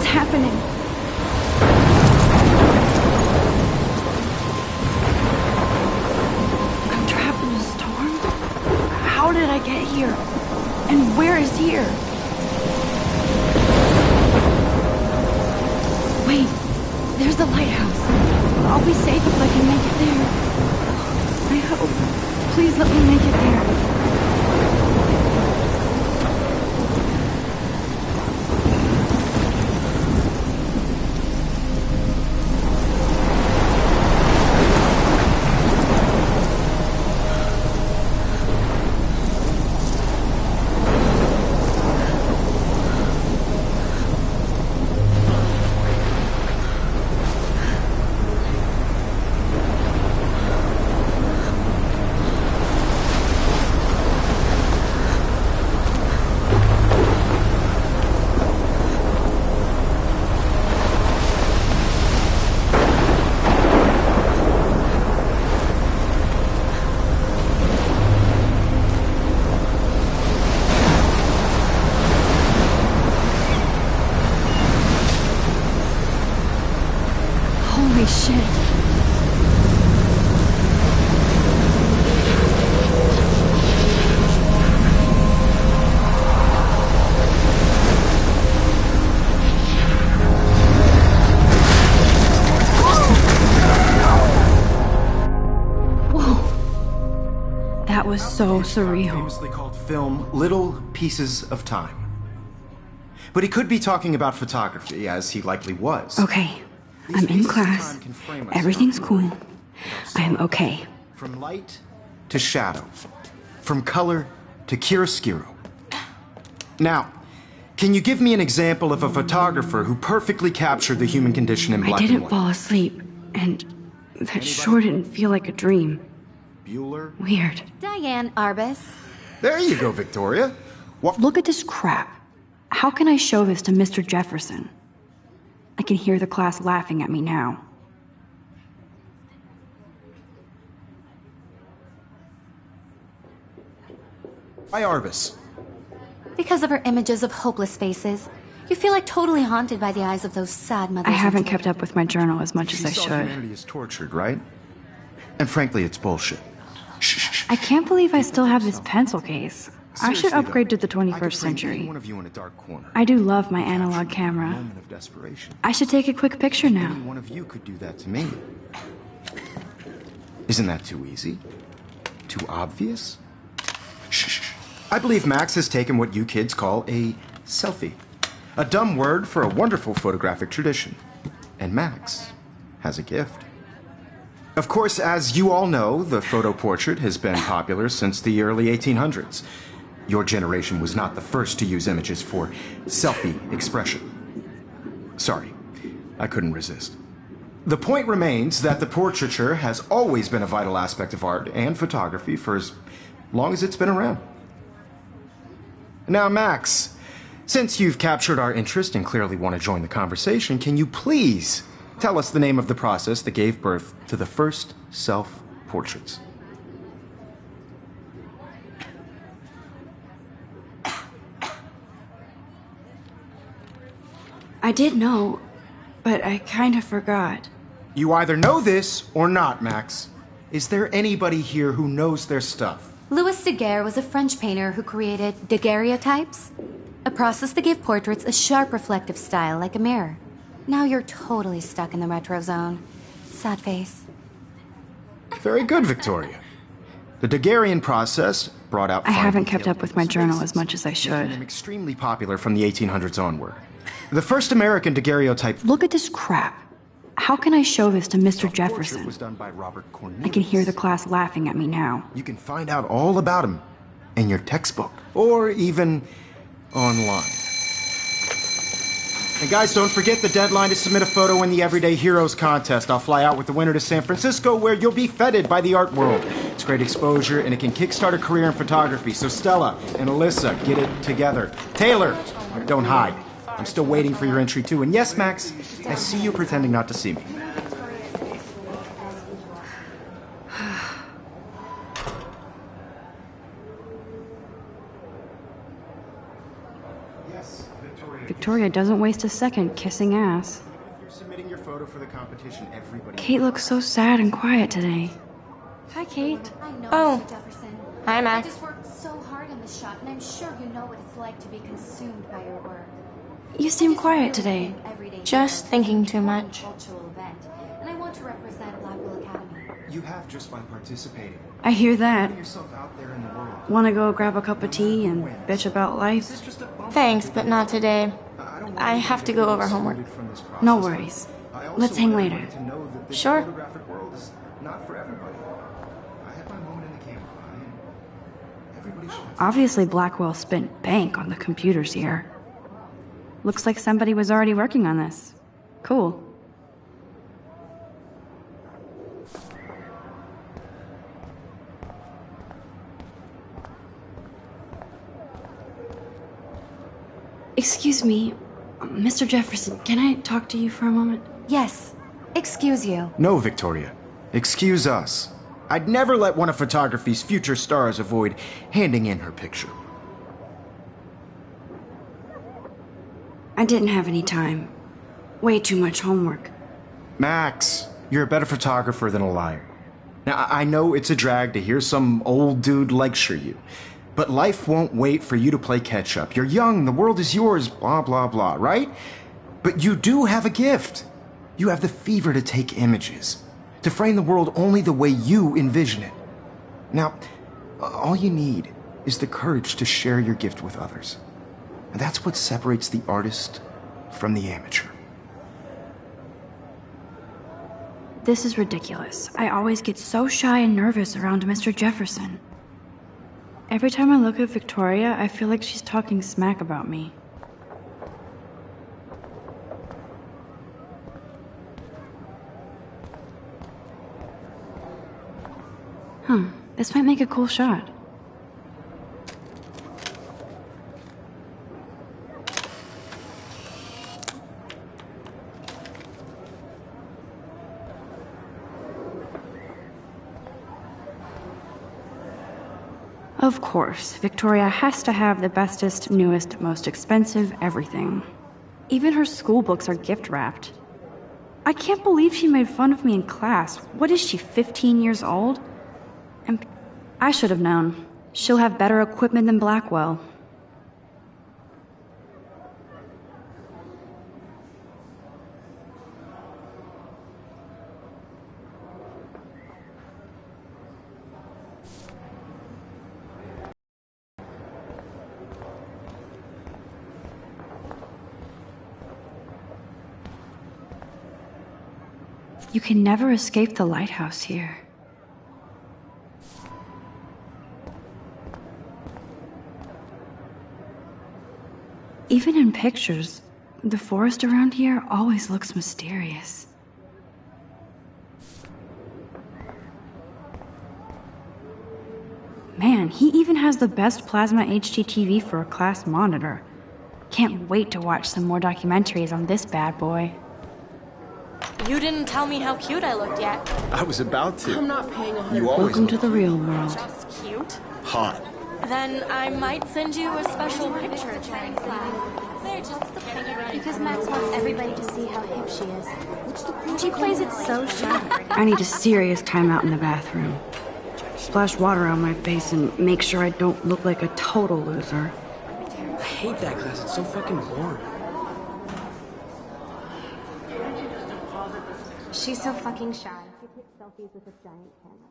happening? I'm trapped in a storm? How did I get here? And where is here? Wait, there's the lighthouse. I'll be safe if I can make it there. I hope. Please let me make it there. Holy shit. Whoa. That was so surreal. Famously called film Little Pieces of Time. But he could be talking about photography, as he likely was. Okay. I'm in class. Everything's cool. I am okay. From light to shadow. From color to chiaroscuro. Now, can you give me an example of a photographer who perfectly captured the human condition in black and white? I didn't fall asleep, and that sure didn't feel like a dream. Bueller? Weird. Diane Arbus. There you go, Victoria. What? Look at this crap. How can I show this to Mr. Jefferson? I can hear the class laughing at me now. Why Arbus? Because of her images of hopeless faces, you feel like totally haunted by the eyes of those sad mothers. I haven't kept up with my journal as much as I should. Humanity is tortured, right? And frankly, it's bullshit. Shh. I can't believe I still have this pencil case. I should Seriously, upgrade though, to the I 21st could frame century. any one of you in a dark corner. I do love my analog Capture camera. a moment of desperation. I should take a quick picture now. Any one of you could do that to me. Isn't that too easy? Too obvious? Shh. I believe Max has taken what you kids call a selfie. A dumb word for a wonderful photographic tradition. And Max has a gift. Of course, as you all know, the photo portrait has been popular since the early 1800s. Your generation was not the first to use images for selfie expression. Sorry, I couldn't resist. The point remains that the portraiture has always been a vital aspect of art and photography for as long as it's been around. Now, Max, since you've captured our interest and clearly want to join the conversation, can you please tell us the name of the process that gave birth to the first self-portraits? I did know, but I kind of forgot. You either know this or not, Max. Is there anybody here who knows their stuff? Louis Daguerre was a French painter who created daguerreotypes, a process that gave portraits a sharp reflective style like a mirror. Now you're totally stuck in the retro zone. Sad face. Very good, Victoria. The Daguerrean process brought out... I haven't kept up with my journal as much as I should. Became extremely popular from the 1800s onward. The first American daguerreotype... Look at this crap. How can I show this to Mr. Jefferson? was done by Robert Cornelius. I can hear the class laughing at me now. You can find out all about him in your textbook, or even online. And guys, don't forget the deadline to submit a photo in the Everyday Heroes contest. I'll fly out with the winner to San Francisco, where you'll be feted by the art world. It's great exposure, and it can kickstart a career in photography. So Stella and Alyssa, get it together. Taylor, don't hide. I'm still waiting for your entry, too. And yes, Max, I see you pretending not to see me. Victoria doesn't waste a second kissing ass. If you're submitting your photo for the competition, everybody... Kate looks so sad and quiet today. Hi, Kate. I know, Oh. Mr. Jefferson. Hi, I Max. just worked so hard in this shop, and I'm sure you know what it's like to be consumed by your work. You seem quiet today. Just thinking too much. Cultural event, and I want to represent Blackwell Academy. You have just by participating. I hear that. Putting yourself out there in the world. Wanna go grab a cup of tea and bitch about This is life? just a bump. Thanks, but not today. I don't want I you have to get go over homework. excluded from this process. No worries. I also Let's hang want later. everybody to know that this Sure. photographic world is not for everybody. I had my moment in the camera eye, and everybody should. Obviously, Blackwell spent bank on the computers here. Looks like somebody was already working on this. Cool. Excuse me, Mr. Jefferson, can I talk to you for a moment? Yes. Excuse you. No, Victoria. Excuse us. I'd never let one of photography's future stars avoid handing in her picture. I didn't have any time. Way too much homework. Max, you're a better photographer than a liar. Now, I know it's a drag to hear some old dude lecture you, but life won't wait for you to play catch up. You're young, the world is yours, blah, blah, blah, right? But you do have a gift. You have the fever to take images, to frame the world only the way you envision it. Now, all you need is the courage to share your gift with others. And that's what separates the artist from the amateur. This is ridiculous. I always get so shy and nervous around Mr. Jefferson. Every time I look at Victoria, I feel like she's talking smack about me. This might make a cool shot. Of course, Victoria has to have the bestest, newest, most expensive everything. Even her school books are gift wrapped. I can't believe she made fun of me in class. What is she, 15 years old? And I should have known. She'll have better equipment than Blackwell. You can never escape the lighthouse here. Even in pictures, the forest around here always looks mysterious. Man, he even has the best plasma HDTV for a class monitor. Can't wait to watch some more documentaries on this bad boy. You didn't tell me how cute I looked yet. I was about to. I'm not paying 100. You always Welcome to look the real world. Just cute. hot. Then I might send you a special picture during class. They're just Because Max wants everybody to see how hip she is. She plays it so shy. I need a serious timeout in the bathroom. Splash water on my face and make sure I don't look like a total loser. I hate that class. It's so fucking boring. She's so fucking shy. She takes selfies with a giant camera.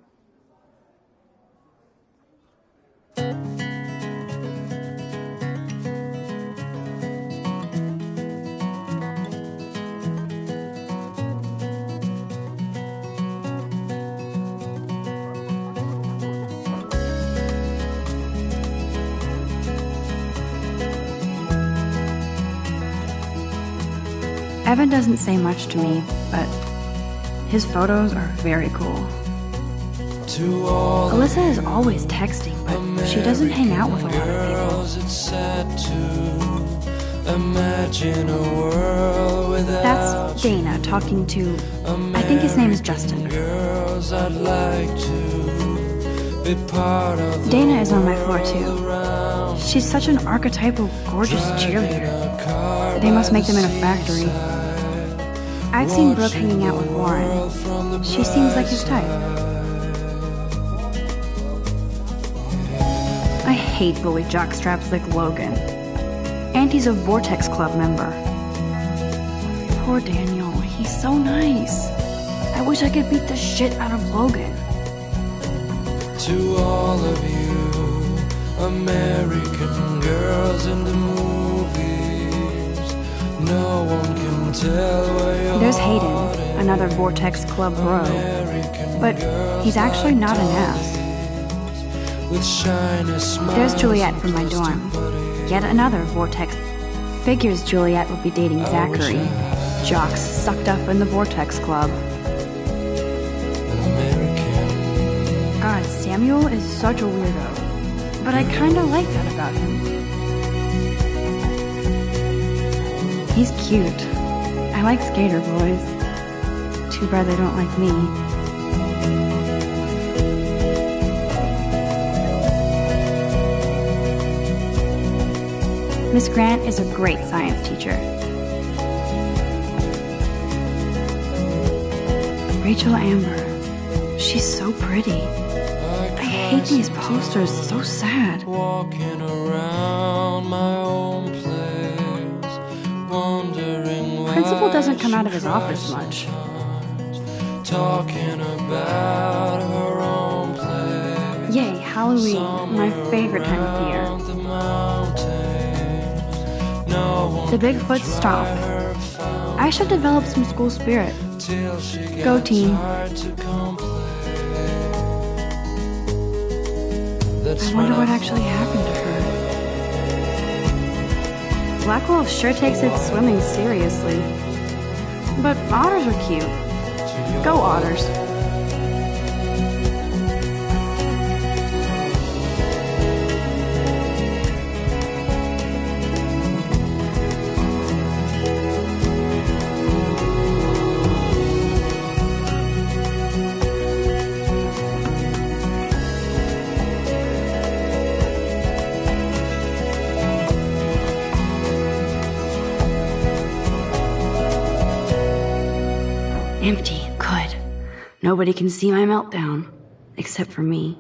Evan doesn't say much to me, but his photos are very cool. Alyssa is always texting, but she doesn't hang out with a lot of people. That's Dana talking to, I think his name is Justin. Dana is on my floor too. She's such an archetypal, gorgeous cheerleader. They must make them in a factory. I've seen Brooke hanging out with Warren. She seems like his type. I hate bully jockstraps like Logan. And he's a Vortex Club member. Poor Daniel, he's so nice. I wish I could beat the shit out of Logan. To all of you American girls in the movies, no one can tell where you're. There's Hayden, another Vortex Club bro. But he's actually not an ass. There's Juliet from my dorm. Yet another Vortex. Figures Juliet would be dating Zachary. Jocks sucked up in the Vortex Club. God, Samuel is such a weirdo. But I kinda like that about him. He's cute. I like skater boys. Too bad they don't like me. Miss Grant is a great science teacher. Rachel Amber. She's so pretty. I hate these posters, so sad. Walking around my own place, wondering Principal doesn't come out of his office much. Talking about her own place. Yay, Halloween, my favorite time of year. The mountains, no one The Bigfoot stomp. I should develop some school spirit. till she Go gets team. hard to complain. That's I wonder when what actually happened to her. Black Wolf sure takes its swimming seriously. But otters are cute. Go otters. Empty. Good. Nobody can see my meltdown. Except for me.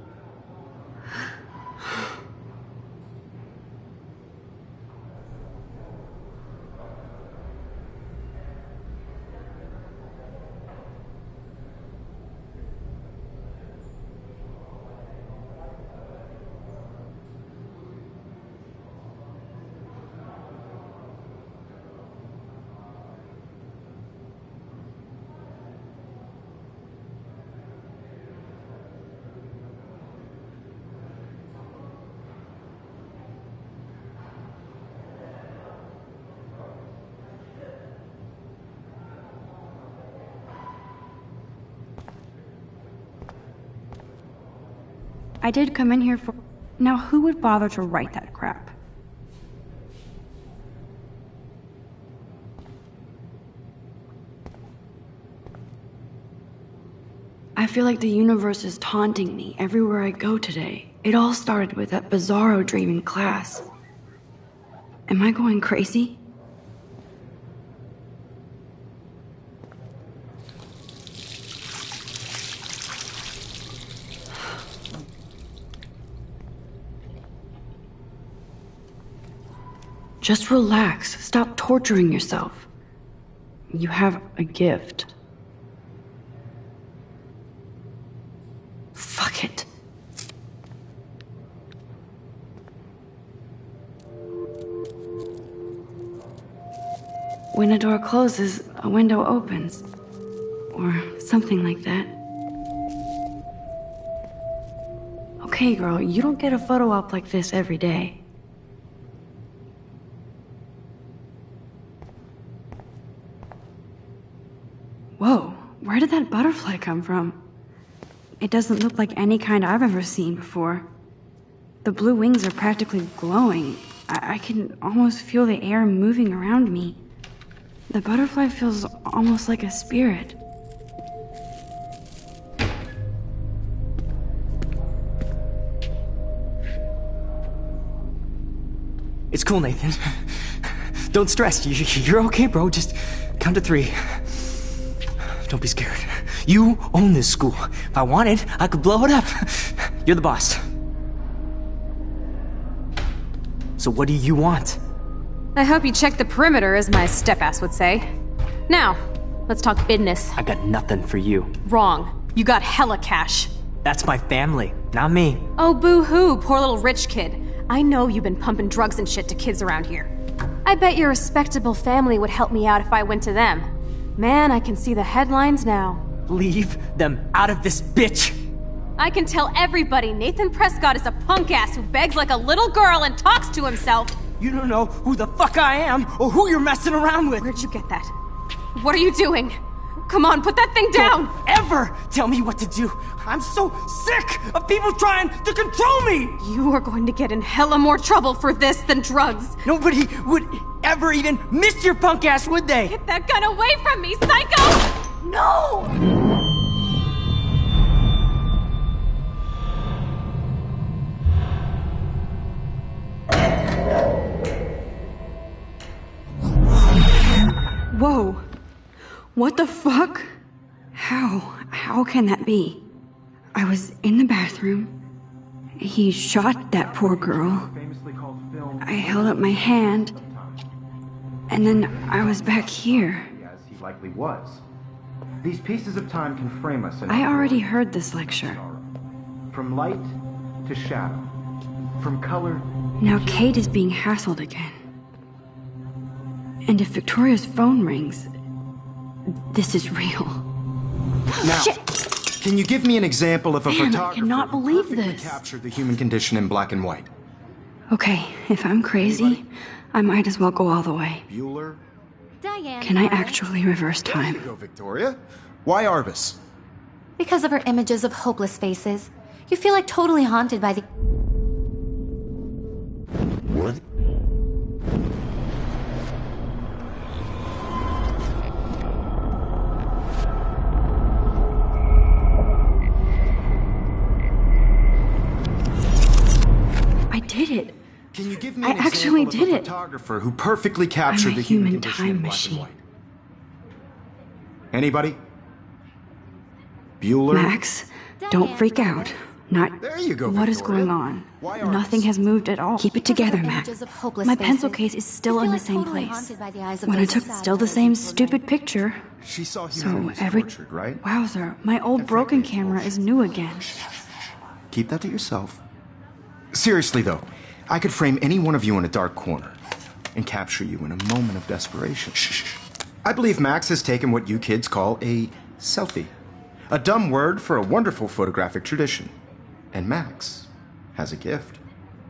I did come in here for... Now who would bother to write that crap? I feel like the universe is taunting me everywhere I go today. It all started with that bizarro dream in class. Am I going crazy? Just relax. Stop torturing yourself. You have a gift. Fuck it. When a door closes, a window opens. Or something like that. Okay, girl, you don't get a photo op like this every day. Whoa, where did that butterfly come from? It doesn't look like any kind I've ever seen before. The blue wings are practically glowing. I can almost feel the air moving around me. The butterfly feels almost like a spirit. It's cool, Nathan. Don't stress. You're okay, bro. Just count to 3. Don't be scared. You own this school. If I wanted, I could blow it up. You're the boss. So what do you want? I hope you checked the perimeter, as my step-ass would say. Now, let's talk business. I got nothing for you. Wrong. You got hella cash. That's my family, not me. Oh, boo-hoo, poor little rich kid. I know you've been pumping drugs and shit to kids around here. I bet your respectable family would help me out if I went to them. Man, I can see the headlines now. Leave them out of this bitch! I can tell everybody Nathan Prescott is a punk ass who begs like a little girl and talks to himself. You don't know who the fuck I am or who you're messing around with. Where'd you get that? What are you doing? Come on, put that thing down! Don't ever tell me what to do! I'm so sick of people trying to control me! You are going to get in hella more trouble for this than drugs. Nobody would ever even miss your punk ass, would they? Get that gun away from me, psycho! No! Whoa. What the fuck? How can that be? I was in the bathroom. He shot that poor girl. I held up my hand. And then I was back here. As he likely was. These pieces of time can frame us in I already heard this lecture. From light to shadow. From color. Now Kate is being hassled again. And if Victoria's phone rings, this is real. Now, Shit. Can you give me an example of a Man, I photographer cannot who believe perfectly this. captured the human condition in black and white? Okay, if I'm crazy, I might as well go all the way. Bueller? Diane. Can I Lawrence. actually reverse There you time? go, Victoria. Why Arbus? Because of her images of hopeless faces, you feel like totally haunted by the. What? I did it. Can you give me I an actually example of did a it. photographer who perfectly captured I'm a the human human condition time in black machine. and white? Anybody? Bueller? Max, don't freak out. Not. There you go, What is Victoria. going on? Why Arbus? Nothing has moved at all. Keep it Because of together, her Max. images of hopeless My pencil faces. case is still You in feel the like same totally place. haunted by the eyes of When I those took sad still the eyes same of stupid women. picture. She saw So humanity's every. tortured, right? Wowzer, my old And broken frankly, it's camera bullshit. is new again. Keep that to yourself. Seriously, though, I could frame any one of you in a dark corner and capture you in a moment of desperation. Shh. I believe Max has taken what you kids call a selfie. A dumb word for a wonderful photographic tradition. And Max has a gift.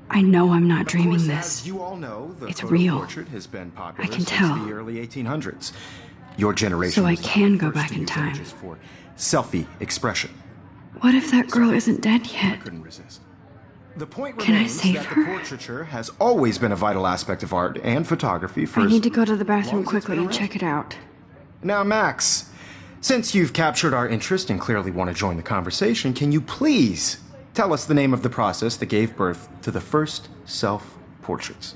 I know I'm not Of dreaming course, this. as you all know, the It's photo real. portrait has been popular I can since tell. the early 1800s. Your generation So I was not can the go first back to in use time. images for selfie expression. What if that girl isn't dead I yet? couldn't resist. The point Can I remains save that her? the portraiture has always been a vital aspect of art and photography for I as need to go to the long bathroom as it's quickly been and around. check it out. Now, Max, since you've captured our interest and clearly want to join the conversation, can you please tell us the name of the process that gave birth to the first self-portraits?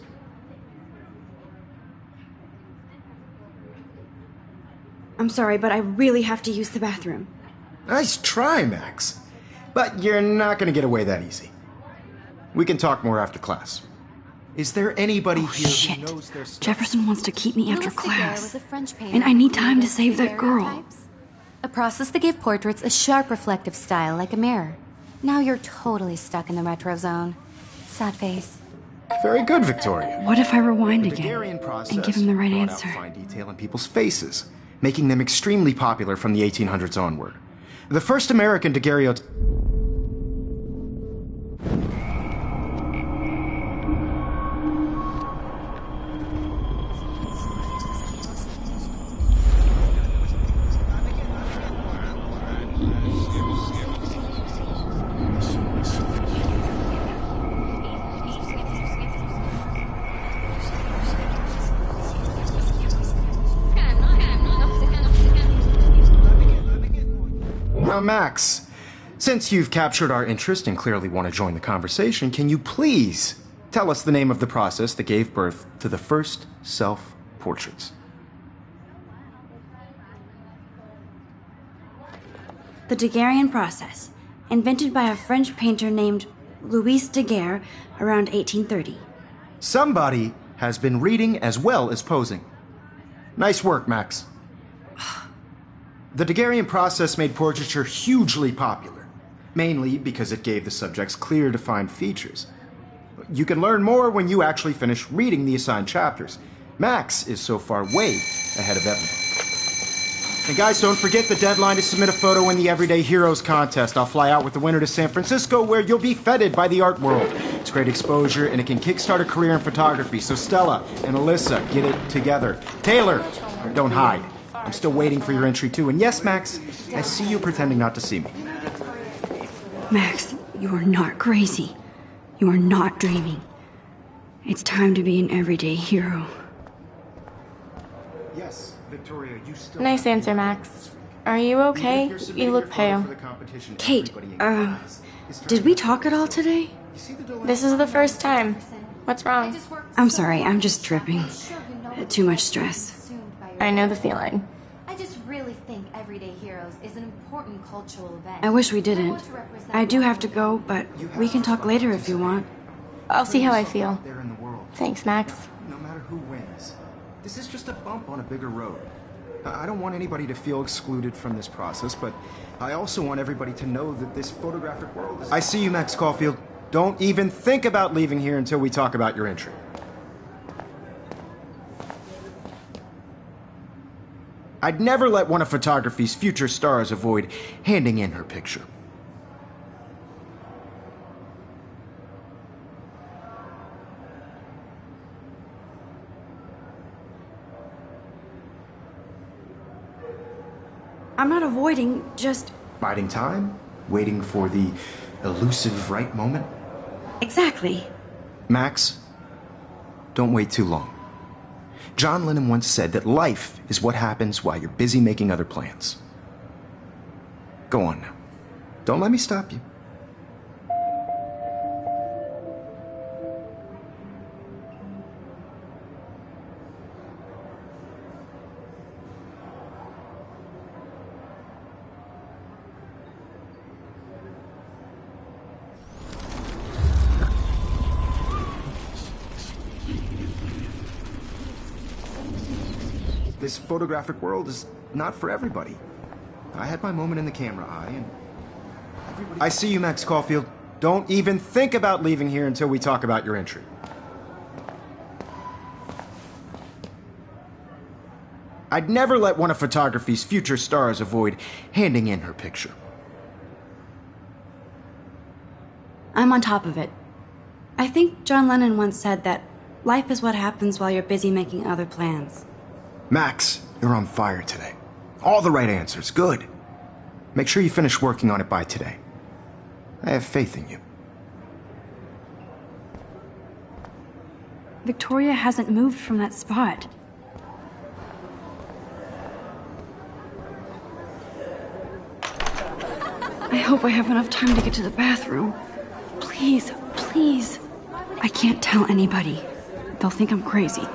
I'm sorry, but I really have to use the bathroom. Nice try, Max. But you're not going to get away that easy. We can talk more after class. Is there anybody here Shit. who knows their stuff? Jefferson wants to keep me after Louis Daguerre class. was a French painter And I who need time to created save that girl. daguerreotypes, a process that gave portraits a sharp reflective style like a mirror. Now you're totally stuck in the retro zone. Sad face. Very good, Victoria. What if I rewind The again Daguerrean process and give him the right brought answer? out fine detail in people's faces, making them extremely popular from the 1800s onward. The first American daguerreotype. Now, Max, since you've captured our interest and clearly want to join the conversation, can you please Tell us the name of the process that gave birth to the first self-portraits. The Daguerrean process, invented by a French painter named Louis Daguerre around 1830. Somebody has been reading as well as posing. Nice work, Max. The Daguerrean process made portraiture hugely popular, mainly because it gave the subjects clear, defined features. You can learn more when you actually finish reading the assigned chapters. Max is so far way ahead of everyone. And guys, don't forget the deadline to submit a photo in the Everyday Heroes contest. I'll fly out with the winner to San Francisco, where you'll be feted by the art world. It's great exposure, and it can kickstart a career in photography. So Stella and Alyssa, get it together. Taylor, don't hide. I'm still waiting for your entry too. And yes, Max, I see you pretending not to see me. Max, you are not crazy. You are not dreaming. It's time to be an everyday hero. Yes, Victoria, you still... Nice answer, Max. Are you okay? You look pale. Kate, did we talk at all today? This is the first time. What's wrong? I'm sorry, I'm just tripping. Too much stress. I know the feeling. I just really think Everyday Heroes is an important cultural event. I wish we didn't. I do have to go, but we can talk later if you want. I'll see how I feel. There in the world. Thanks, Max. No matter who wins, this is just a bump on a bigger road. I don't want anybody to feel excluded from this process, but I also want everybody to know that this photographic world is... I see you, Max Caulfield. Don't even think about leaving here until we talk about your entry. I'd never let one of photography's future stars avoid handing in her picture. I'm not avoiding, just... Biding time? Waiting for the elusive right moment? Exactly. Max, don't wait too long. John Lennon once said that life is what happens while you're busy making other plans. Go on now. Don't let me stop you. This photographic world is not for everybody. I had my moment in the camera eye, and everybody... I see you, Max Caulfield. Don't even think about leaving here until we talk about your entry. I'd never let one of photography's future stars avoid handing in her picture. I'm on top of it. I think John Lennon once said that life is what happens while you're busy making other plans. Max, you're on fire today. All the right answers. Good. Make sure you finish working on it by today. I have faith in you. Victoria hasn't moved from that spot. I hope I have enough time to get to the bathroom. Please, please. I can't tell anybody. They'll think I'm crazy.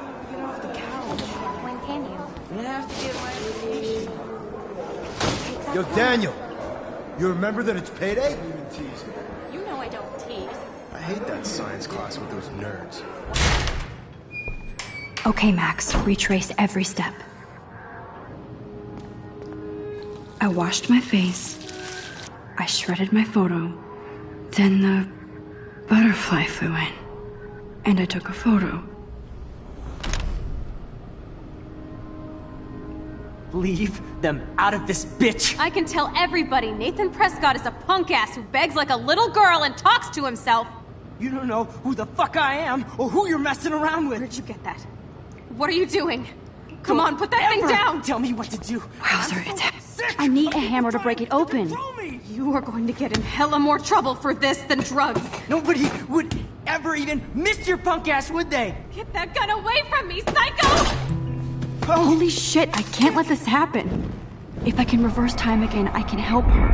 Yo, Daniel, you remember that it's payday? You know I don't tease. I hate that science class with those nerds. Okay, Max, retrace every step. I washed my face. I shredded my photo. Then the butterfly flew in. And I took a photo. Leave them out of this bitch! I can tell everybody Nathan Prescott is a punk ass who begs like a little girl and talks to himself. You don't know who the fuck I am or who you're messing around with. Where'd you get that? What are you doing? Come on, put that thing down! Tell me what to do. Wowzer, I need a hammer to break it open. You are going to get in hella more trouble for this than drugs. Nobody would ever even miss your punk ass, would they? Get that gun away from me, psycho! Holy shit, I can't let this happen. If I can reverse time again, I can help her.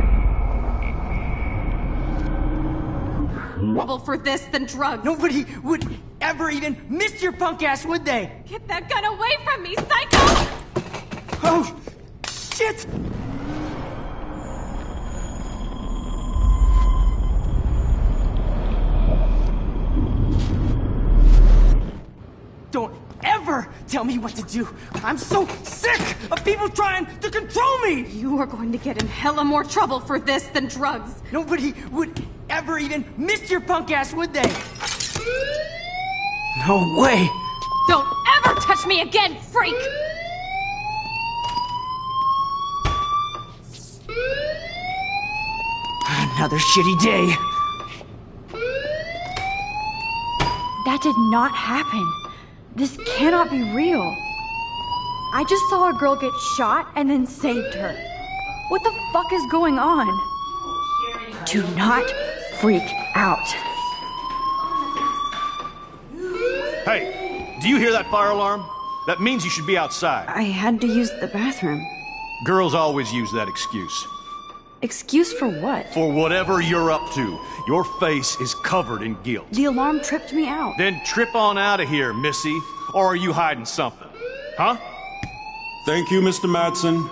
trouble for this than drugs. Nobody would ever even miss your punk ass, would they? Get that gun away from me, psycho! Oh, shit! Don't ever tell me what to do. I'm so sick of people trying to control me. You are going to get in hella more trouble for this than drugs. Nobody would ever even miss your punk ass, would they? No way. Don't ever touch me again, freak! Another shitty day. That did not happen. This cannot be real. I just saw a girl get shot and then saved her. What the fuck is going on? Do not freak out. Hey, do you hear that fire alarm? That means you should be outside. I had to use the bathroom. Girls always use that excuse. Excuse for what? For whatever you're up to. Your face is covered in guilt. The alarm tripped me out. Then trip on out of here, Missy. Or are you hiding something? Huh? Thank you, Mr. Madsen.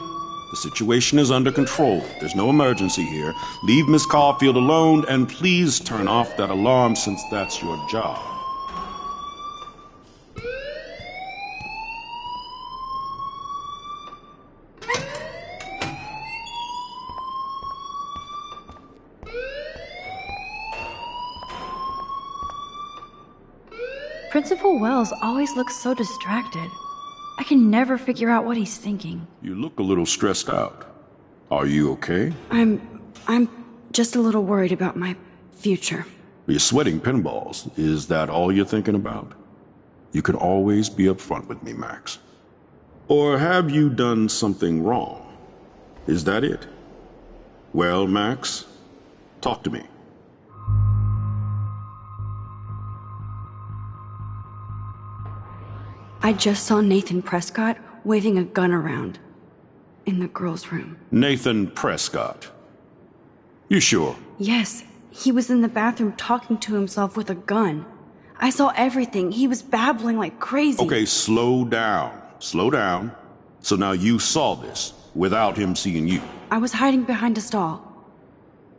The situation is under control. There's no emergency here. Leave Miss Caulfield alone, and please turn off that alarm since that's your job. Principal Wells always looks so distracted. I can never figure out what he's thinking. You look a little stressed out. Are you okay? I'm just a little worried about my future. You're sweating pinballs. Is that all you're thinking about? You can always be upfront with me, Max. Or have you done something wrong? Is that it? Well, Max, talk to me. I just saw Nathan Prescott waving a gun around in the girls' room. Nathan Prescott. You sure? Yes, he was in the bathroom talking to himself with a gun. I saw everything. He was babbling like crazy. Okay, slow down. Slow down. So now you saw this without him seeing you. I was hiding behind a stall.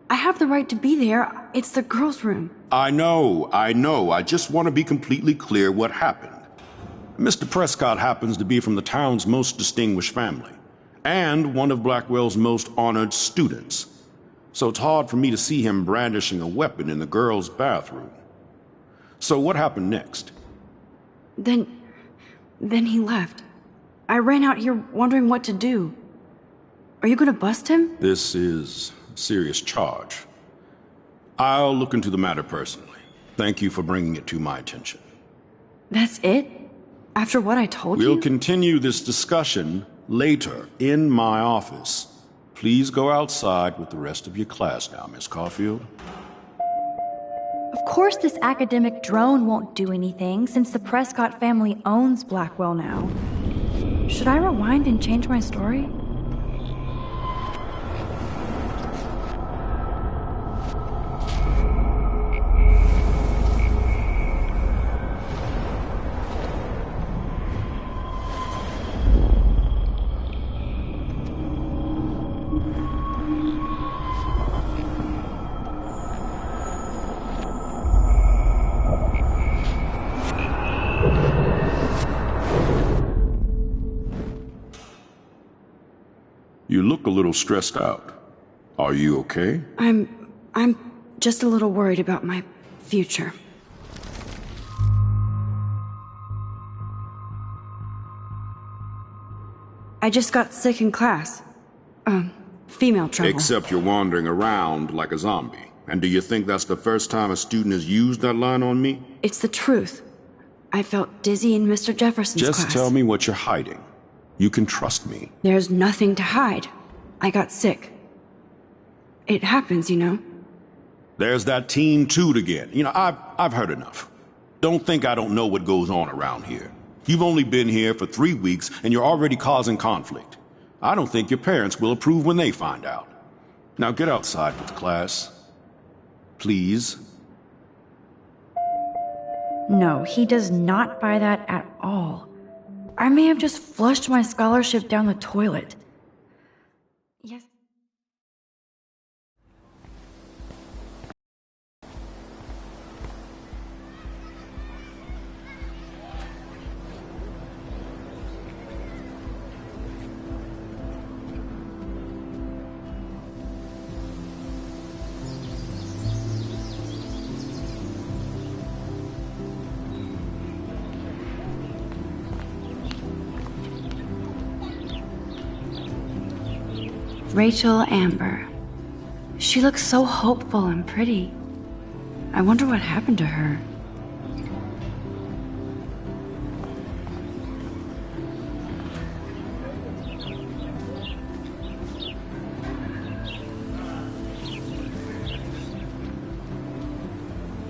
I have the right to be there. It's the girls' room. I know. I just want to be completely clear what happened. Mr. Prescott happens to be from the town's most distinguished family, and one of Blackwell's most honored students. So it's hard for me to see him brandishing a weapon in the girls' bathroom. So what happened next? Then he left. I ran out here wondering what to do. Are you gonna bust him? This is a serious charge. I'll look into the matter personally. Thank you for bringing it to my attention. That's it? After what I told you? We'll continue this discussion later in my office. Please go outside with the rest of your class now, Miss Caulfield. Of course this academic drone won't do anything since the Prescott family owns Blackwell now. Should I rewind and change my story? You look a little stressed out. Are you okay? I'm just a little worried about my future. I just got sick in class. Female trouble. Except you're wandering around like a zombie. And do you think that's the first time a student has used that line on me? It's the truth. I felt dizzy in Mr. Jefferson's class. Just tell me what you're hiding. You can trust me. There's nothing to hide. I got sick. It happens, you know. There's that teen toot again. You know, I've heard enough. Don't think I don't know what goes on around here. You've only been here for 3 weeks, and you're already causing conflict. I don't think your parents will approve when they find out. Now get outside with the class. Please. No, he does not buy that at all. I may have just flushed my scholarship down the toilet. Yes. Rachel Amber. She looks so hopeful and pretty. I wonder what happened to her.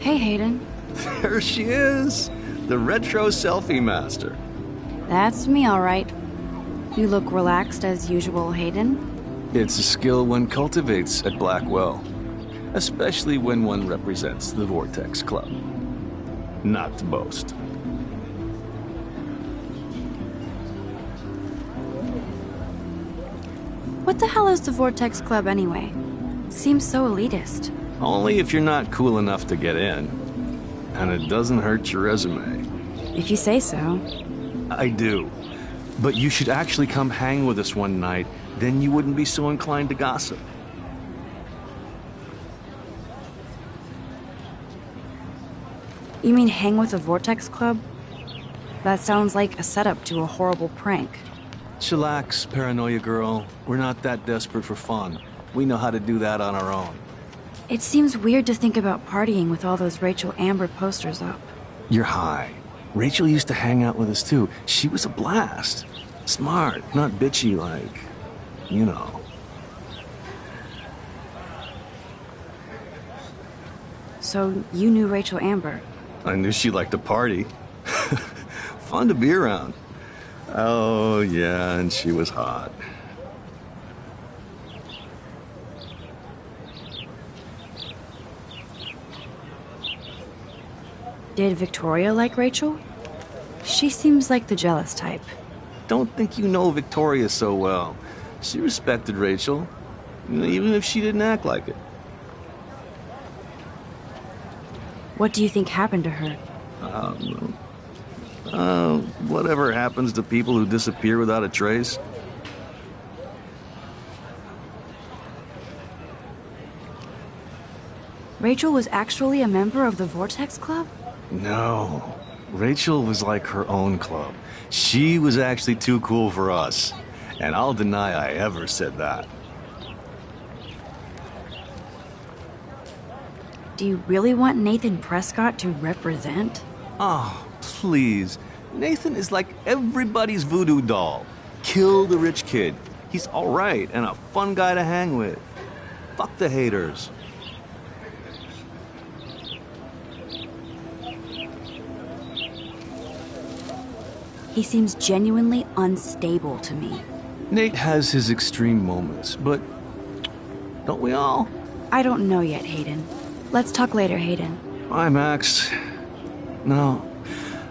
Hey, Hayden. There she is, the retro selfie master. That's me, all right. You look relaxed as usual, Hayden. It's a skill one cultivates at Blackwell, especially when one represents the Vortex Club. Not to boast. What the hell is the Vortex Club anyway? It seems so elitist. Only if you're not cool enough to get in. And it doesn't hurt your resume. If you say so. I do. But you should actually come hang with us one night, then you wouldn't be so inclined to gossip. You mean hang with the Vortex Club? That sounds like a setup to a horrible prank. Chillax, paranoia girl. We're not that desperate for fun. We know how to do that on our own. It seems weird to think about partying with all those Rachel Amber posters up. You're high. Rachel used to hang out with us too. She was a blast. Smart, not bitchy like, you know. So you knew Rachel Amber? I knew she liked to party. Fun to be around. Oh, yeah, and she was hot. Did Victoria like Rachel? She seems like the jealous type. Don't think you know Victoria so well. She respected Rachel, even if she didn't act like it. What do you think happened to her? Whatever happens to people who disappear without a trace. Rachel was actually a member of the Vortex Club? No. Rachel was like her own club. She was actually too cool for us. And I'll deny I ever said that. Do you really want Nathan Prescott to represent? Oh, please. Nathan is like everybody's voodoo doll. Kill the rich kid. He's all right and a fun guy to hang with. Fuck the haters. He seems genuinely unstable to me. Nate has his extreme moments, but don't we all? I don't know yet, Hayden. Let's talk later, Hayden. Bye, Max. No,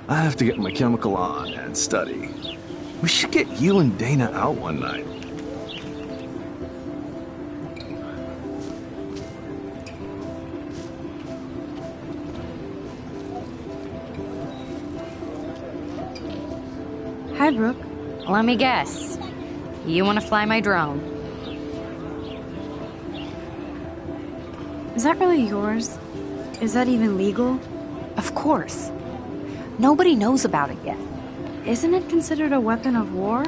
I have to get my chemical on and study. We should get you and Dana out one night. Hi, Brooke. Let me guess. You want to fly my drone? Is that really yours? Is that even legal? Of course. Nobody knows about it yet. Isn't it considered a weapon of war?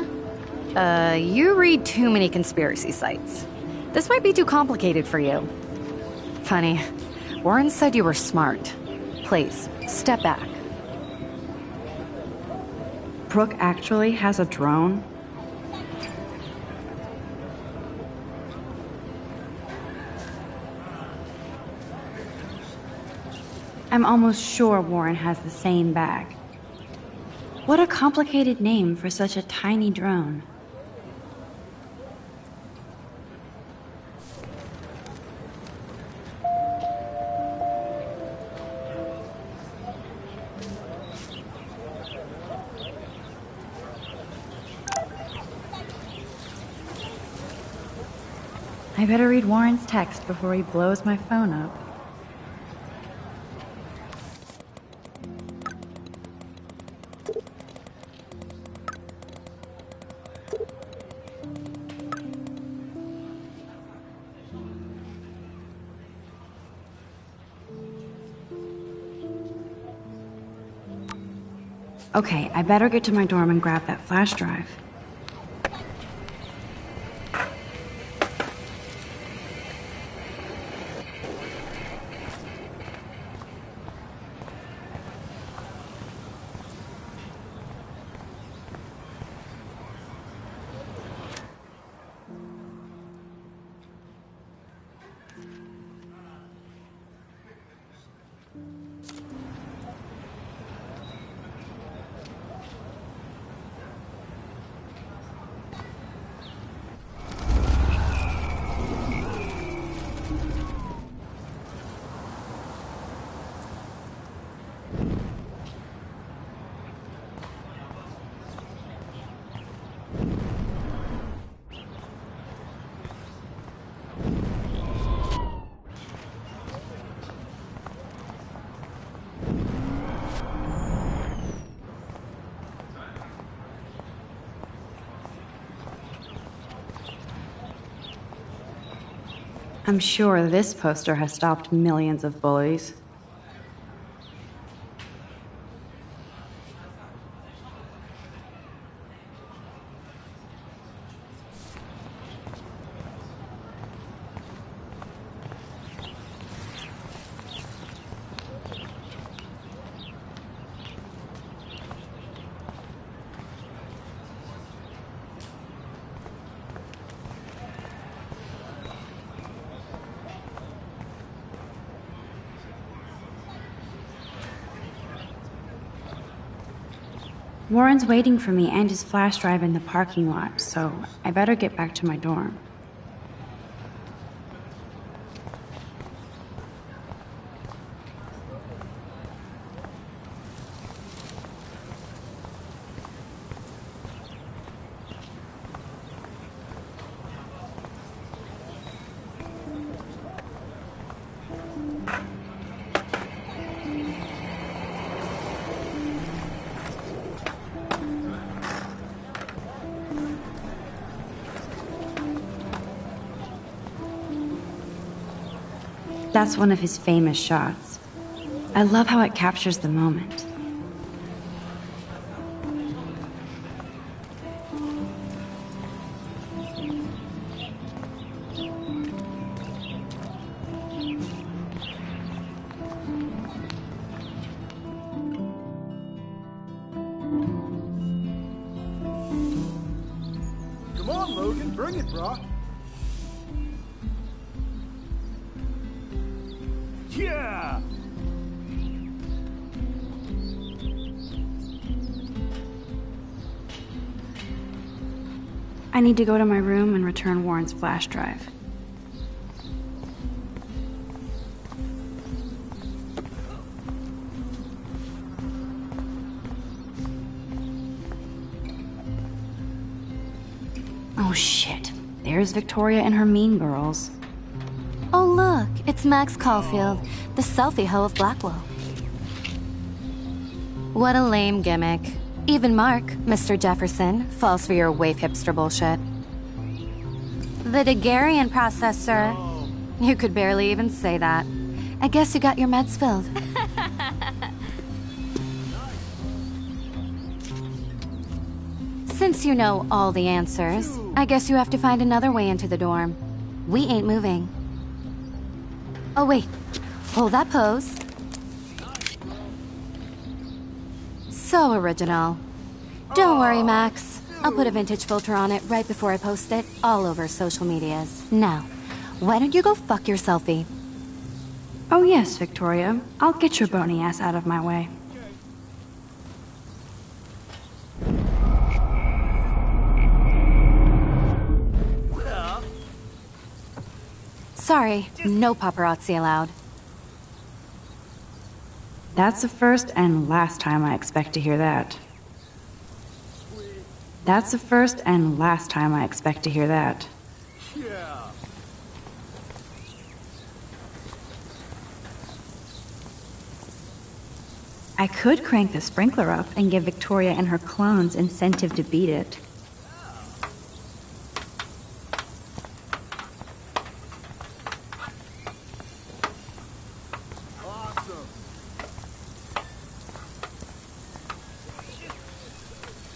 You read too many conspiracy sites. This might be too complicated for you. Funny, Warren said you were smart. Please, step back. Brooke actually has a drone? I'm almost sure Warren has the same bag. What a complicated name for such a tiny drone. I better read Warren's text before he blows my phone up. Okay, I better get to my dorm and grab that flash drive. I'm sure this poster has stopped millions of bullies. Warren's waiting for me and his flash drive in the parking lot, so I better get back to my dorm. That's one of his famous shots. I love how it captures the moment. Come on, Logan, bring it, brah. Yeah! I need to go to my room and return Warren's flash drive. Oh shit. There's Victoria and her mean girls. Oh look, it's Max Caulfield, the selfie hoe of Blackwell. What a lame gimmick. Even Mark, Mr. Jefferson, falls for your waif hipster bullshit. The Daguerrean process, sir. You could barely even say that. I guess you got your meds filled. Since you know all the answers, I guess you have to find another way into the dorm. We ain't moving. Oh wait, hold that pose. So original. Don't worry, Max. I'll put a vintage filter on it right before I post it all over social medias. Now, why don't you go fuck your selfie? Oh yes, Victoria. I'll get your bony ass out of my way. Sorry, no paparazzi allowed. That's the first and last time I expect to hear that. That's the first and last time I expect to hear that. Yeah. I could crank the sprinkler up and give Victoria and her clones incentive to beat it.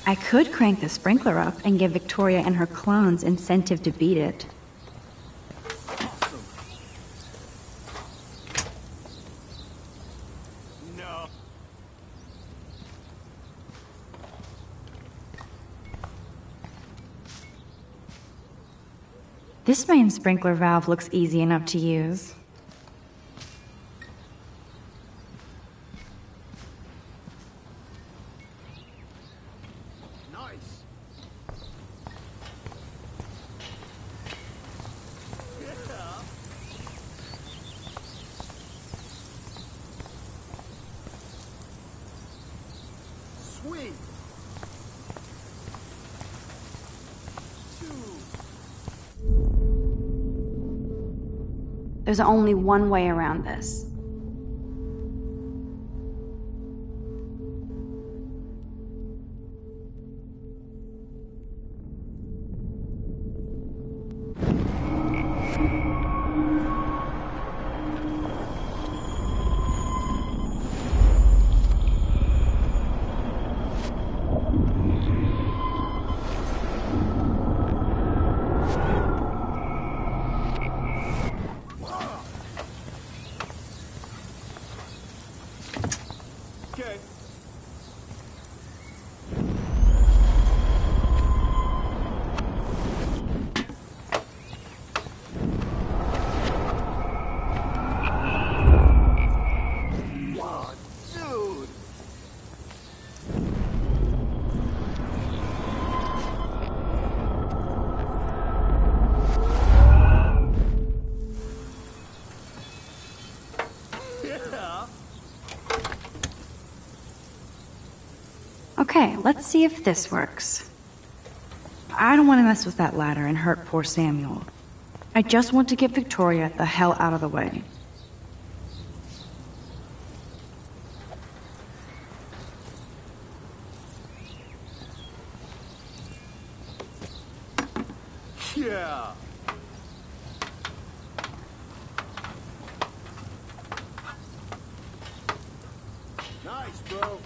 I could crank the sprinkler up and give Victoria and her clones incentive to beat it. No. This main sprinkler valve looks easy enough to use. There's only one way around this. Okay, let's see if this works. I don't want to mess with that ladder and hurt poor Samuel. I just want to get Victoria the hell out of the way. Yeah. Nice, bro.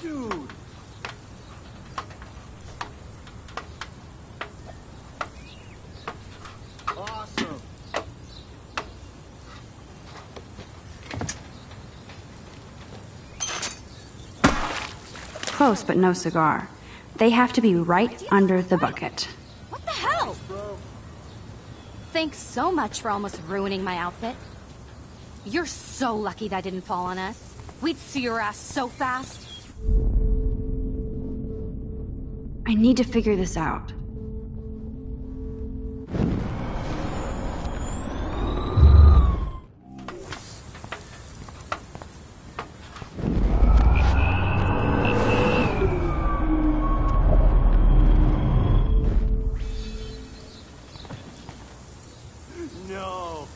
Dude. Awesome. Close, but no cigar. They have to be right under the bucket. What the hell? Thanks so much for almost ruining my outfit. You're so lucky that didn't fall on us. We'd see your ass so fast. I need to figure this out. No.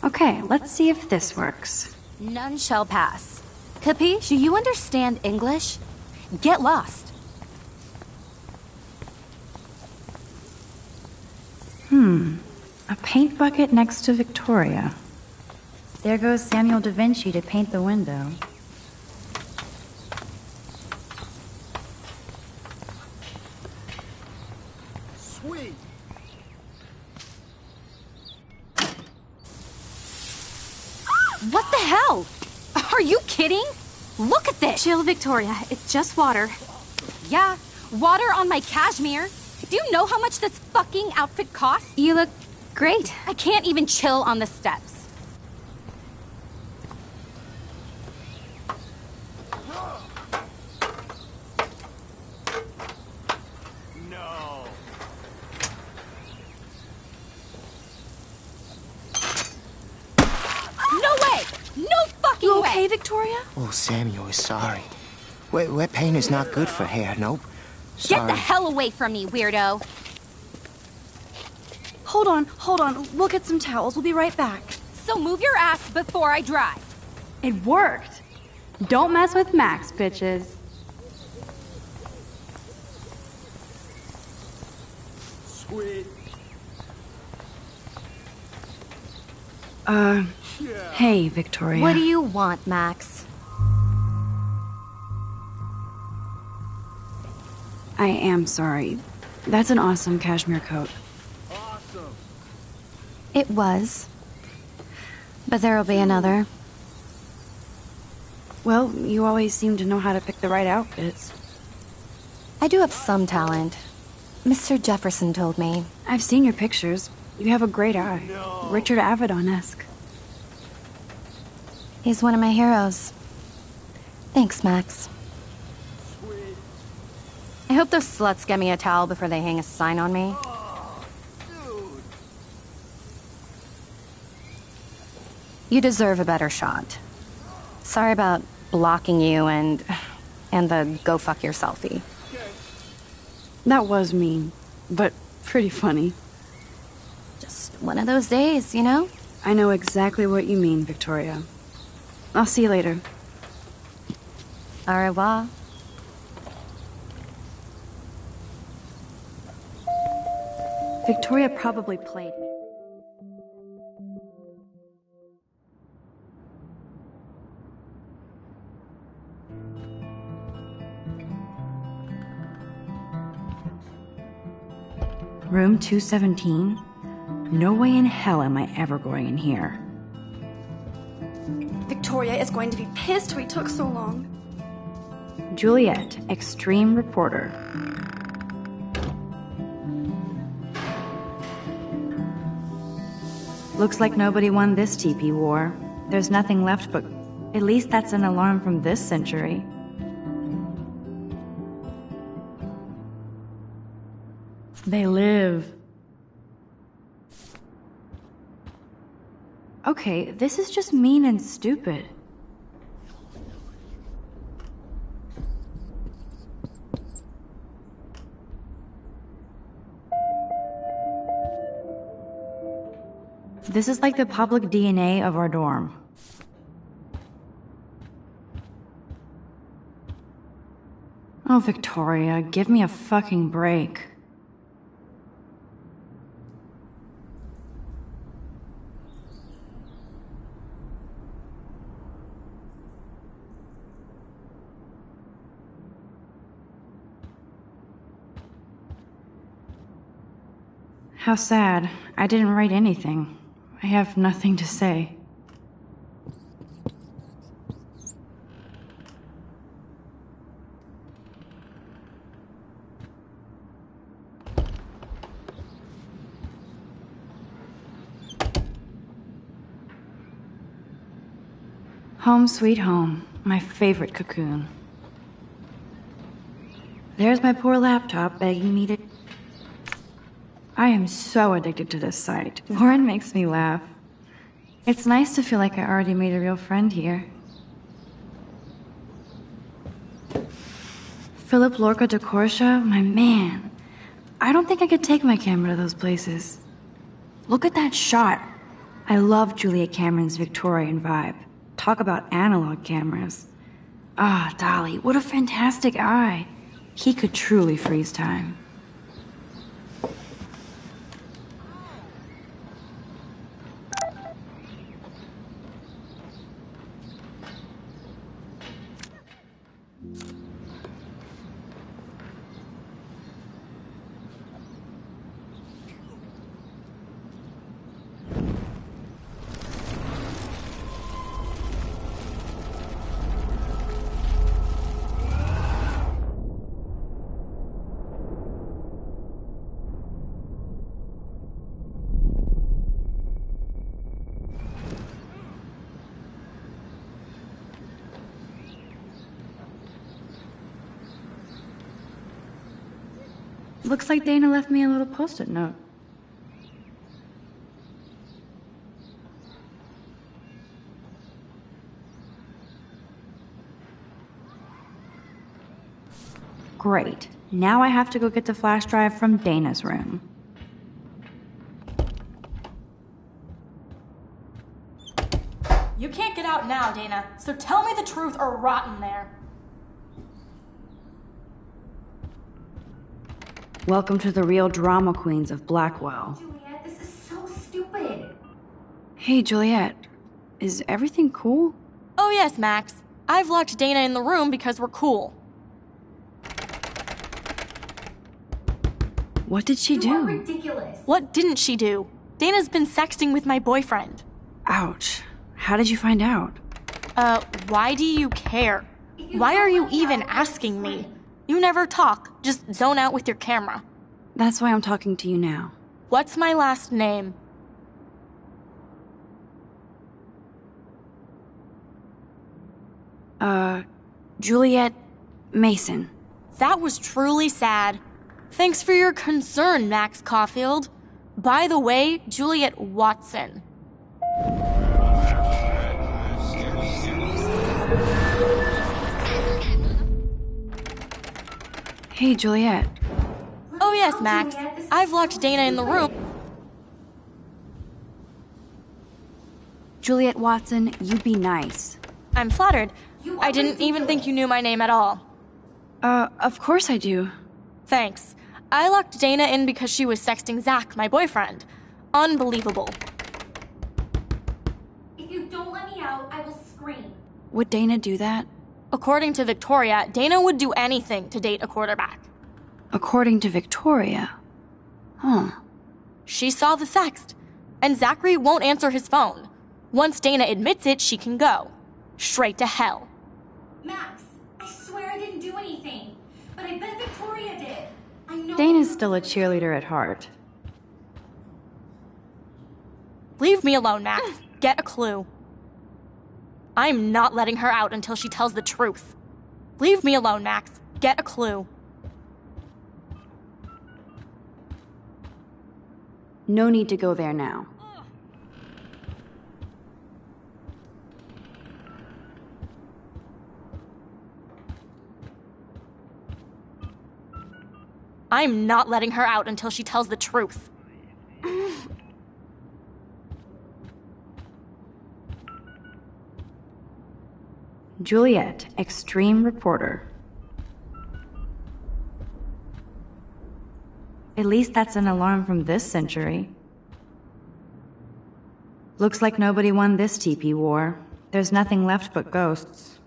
Okay, let's see if this works. None shall pass. Capiche? Do you understand English? Get lost. A paint bucket next to Victoria. There goes Samuel da Vinci to paint the window. Sweet. What the hell? Are you kidding? Look at this! Chill, Victoria. It's just water. Yeah, water on my cashmere. Do you know how much this fucking outfit costs? You look great. I can't even chill on the steps. No. No way! No fucking You way! okay, Victoria? Oh, Samuel is sorry. Wet paint is not good for hair, nope. Get Sorry. the hell away from me, weirdo! hold on. We'll get some towels. We'll be right back. So move your ass before I drive. It worked. Don't mess with Max, bitches. Sweet. Hey, Victoria. What do you want, Max? I am sorry. That's an awesome cashmere coat. Awesome. It was. But there'll be another. Well, you always seem to know how to pick the right outfits. I do have some talent. Mr. Jefferson told me. I've seen your pictures. You have a great eye. No. Richard Avedon-esque. He's one of my heroes. Thanks, Max. Sweet. I hope those sluts get me a towel before they hang a sign on me. Oh, dude. You deserve a better shot. Sorry about blocking you and the go fuck your selfie. Okay. That was mean, but pretty funny. Just one of those days, you know? I know exactly what you mean, Victoria. I'll see you later. Au revoir. Victoria probably played me. Room 217? No way in hell am I ever going in here. Victoria is going to be pissed we took so long. Juliet, extreme reporter. Looks like nobody won this TP war. There's nothing left, but at least that's an alarm from this century. They live. Okay, this is just mean and stupid. This is like the public DNA of our dorm. Oh, Victoria, give me a fucking break. How sad. I didn't write anything. I have nothing to say. Home sweet home, my favorite cocoon. There's my poor laptop begging me to... I am so addicted to this site. Warren makes me laugh. It's nice to feel like I already made a real friend here. Philip Lorca de Corsia, my man. I don't think I could take my camera to those places. Look at that shot. I love Julia Cameron's Victorian vibe. Talk about analog cameras. Ah, Dolly, what a fantastic eye. He could truly freeze time. Looks like Dana left me a little post-it note. Great. Now I have to go get the flash drive from Dana's room. out now, Dana, so tell me the truth or rot in there. Welcome to the real drama queens of Blackwell. Juliet, this is so stupid. Hey, Juliet. Is everything cool? Oh yes, Max. I've locked Dana in the room because we're cool. What did she do? You are ridiculous. What didn't she do? Dana's been sexting with my boyfriend. Ouch. How did you find out? Why do you care? Why are you even asking me? You never talk, just zone out with your camera. That's why I'm talking to you now. What's my last name? Juliet Mason. That was truly sad. Thanks for your concern, Max Caulfield. By the way, Juliet Watson. Hey, Juliet. Oh yes, Max. I've locked Dana in the room. Juliet Watson, you be nice. I'm flattered. I didn't even think you knew my name at all. Of course I do. Thanks. I locked Dana in because she was sexting Zach, my boyfriend. Unbelievable. If you don't let me out, I will scream. Would Dana do that? According to Victoria, Dana would do anything to date a quarterback. According to Victoria? Huh. She saw the sext, and Zachary won't answer his phone. Once Dana admits it, she can go. Straight to hell. Max, I swear I didn't do anything. But I bet Victoria did. I know. Dana's still a cheerleader at heart. Leave me alone, Max. Get a clue. I'm not letting her out until she tells the truth. Leave me alone, Max. Get a clue. No need to go there now. I'm not letting her out until she tells the truth. Juliet, extreme reporter. At least that's an alarm from this century. Looks like nobody won this TP war. There's nothing left but ghosts.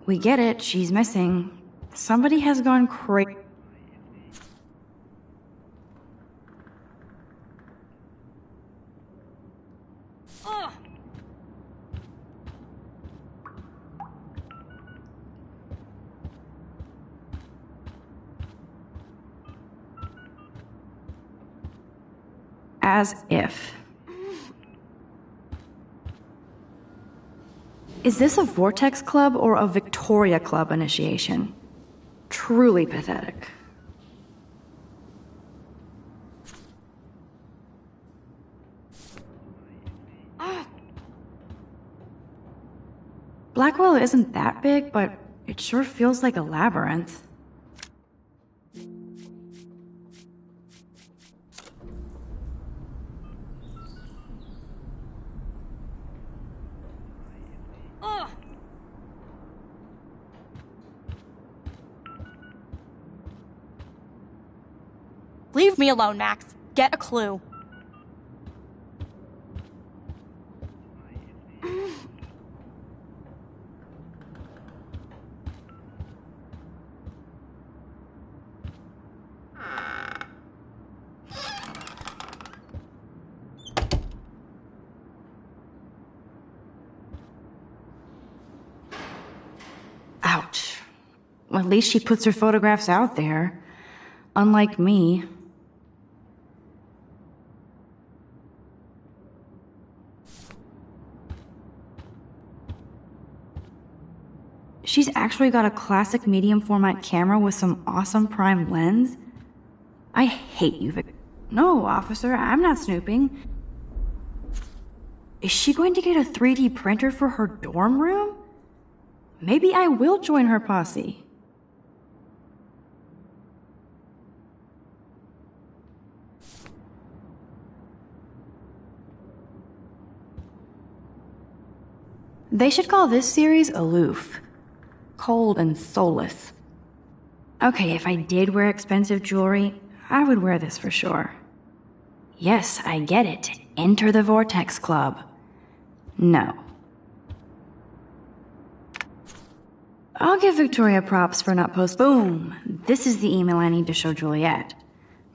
We get it, she's missing. Somebody has gone crazy. As if. Is this a Vortex Club or a Victoria Club initiation? Truly pathetic. Blackwell isn't that big, but it sure feels like a labyrinth. Leave me alone, Max. Get a clue. Ouch. Well, at least she puts her photographs out there. Unlike me. She's actually got a classic medium format camera with some awesome prime lens. I hate you, Vic. No, officer, I'm not snooping. Is she going to get a 3D printer for her dorm room? Maybe I will join her posse. They should call this series Aloof. Cold and soulless. Okay, if I did wear expensive jewelry, I would wear this for sure. Yes, I get it. Enter the Vortex Club. No. I'll give Victoria props for not Boom! This is the email I need to show Juliet.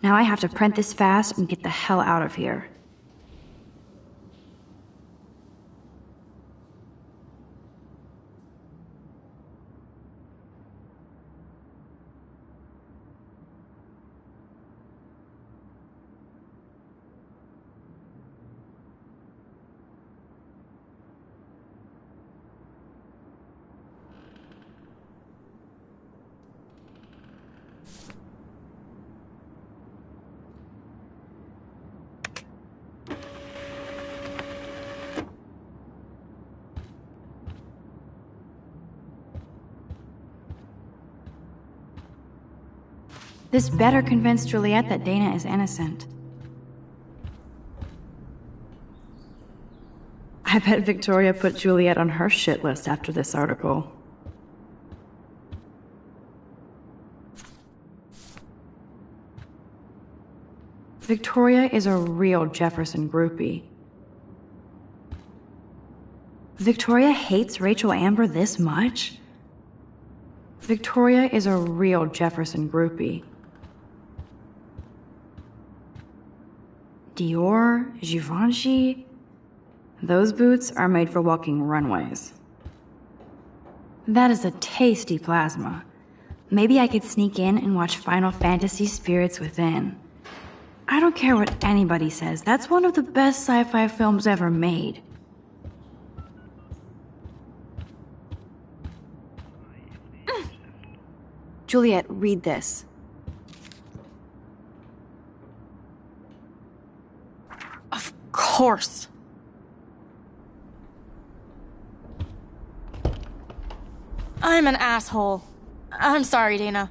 Now I have to print this fast and get the hell out of here. This better convince Juliet that Dana is innocent. I bet Victoria put Juliet on her shit list after this article. Victoria is a real Jefferson groupie. Victoria hates Rachel Amber this much? Victoria is a real Jefferson groupie. Dior, Givenchy, those boots are made for walking runways. That is a tasty plasma. Maybe I could sneak in and watch Final Fantasy Spirits Within. I don't care what anybody says, that's one of the best sci-fi films ever made. Juliet, read this. Of course. I'm an asshole. I'm sorry, Dana.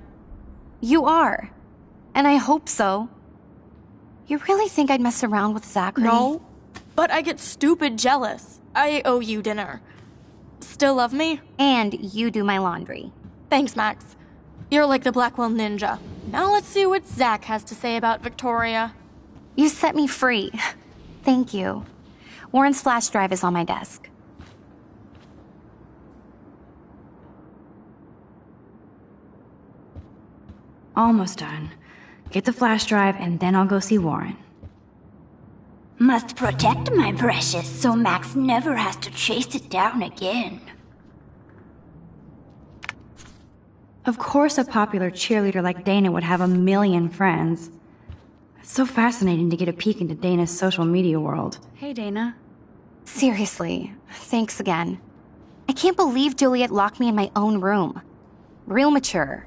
You are. And I hope so. You really think I'd mess around with Zachary? No, but I get stupid jealous. I owe you dinner. Still love me? And you do my laundry. Thanks, Max. You're like the Blackwell Ninja. Now let's see what Zach has to say about Victoria. You set me free. Thank you. Warren's flash drive is on my desk. Almost done. Get the flash drive and then I'll go see Warren. Must protect my precious so Max never has to chase it down again. Of course a popular cheerleader like Dana would have a million friends. It's so fascinating to get a peek into Dana's social media world. Hey, Dana. Seriously, thanks again. I can't believe Juliet locked me in my own room. Real mature.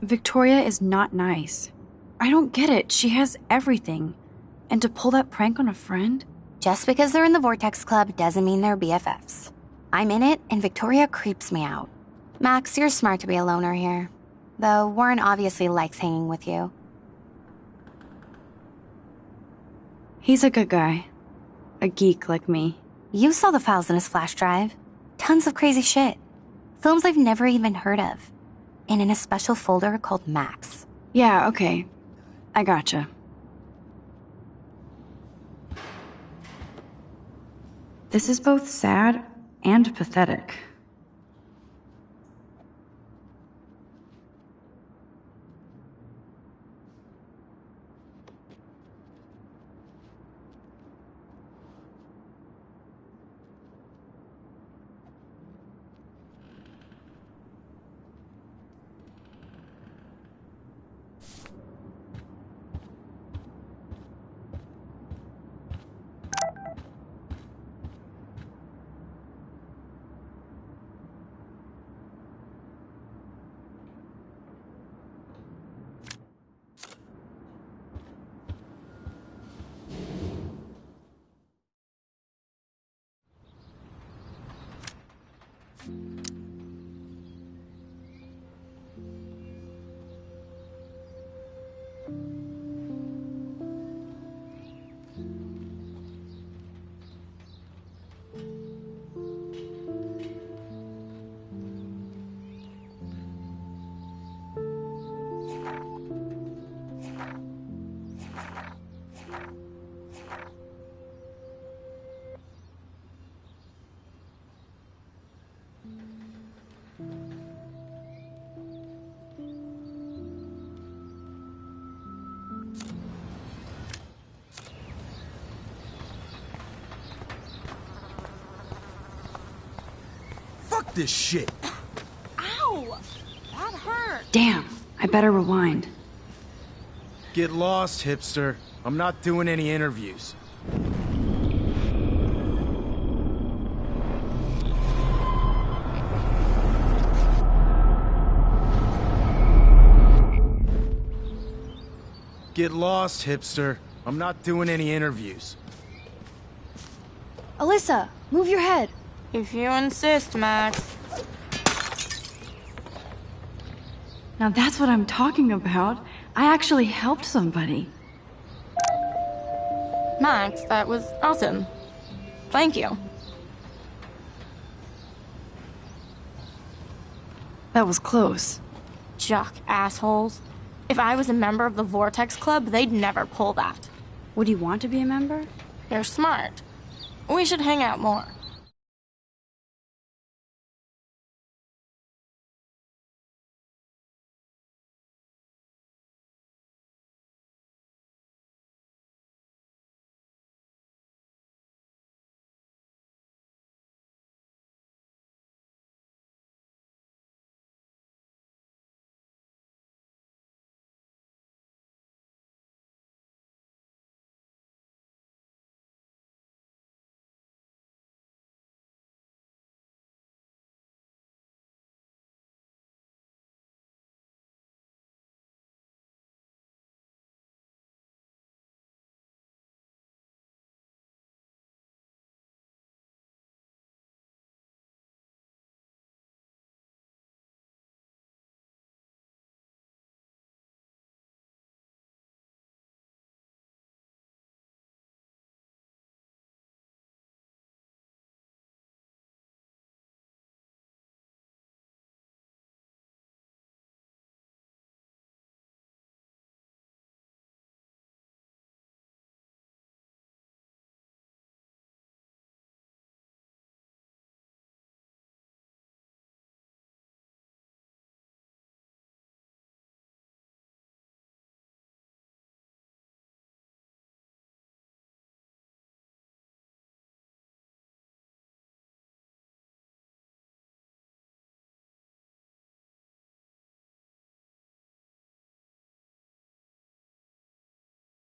Victoria is not nice. I don't get it. She has everything. And to pull that prank on a friend? Just because they're in the Vortex Club doesn't mean they're BFFs. I'm in it, and Victoria creeps me out. Max, you're smart to be a loner here. Though Warren obviously likes hanging with you. He's a good guy. A geek like me. You saw the files in his flash drive. Tons of crazy shit. Films I've never even heard of. And in a special folder called Max. Yeah, okay. I gotcha. This is both sad and pathetic. Fuck this shit. Ow! That hurt. Damn, I better rewind. Get lost, hipster. I'm not doing any interviews. Get lost, hipster. I'm not doing any interviews. Alyssa, move your head. If you insist, Max. Now that's what I'm talking about. I actually helped somebody. Max, that was awesome. Thank you. That was close. Jock assholes. If I was a member of the Vortex Club, they'd never pull that. Would you want to be a member? You're smart. We should hang out more.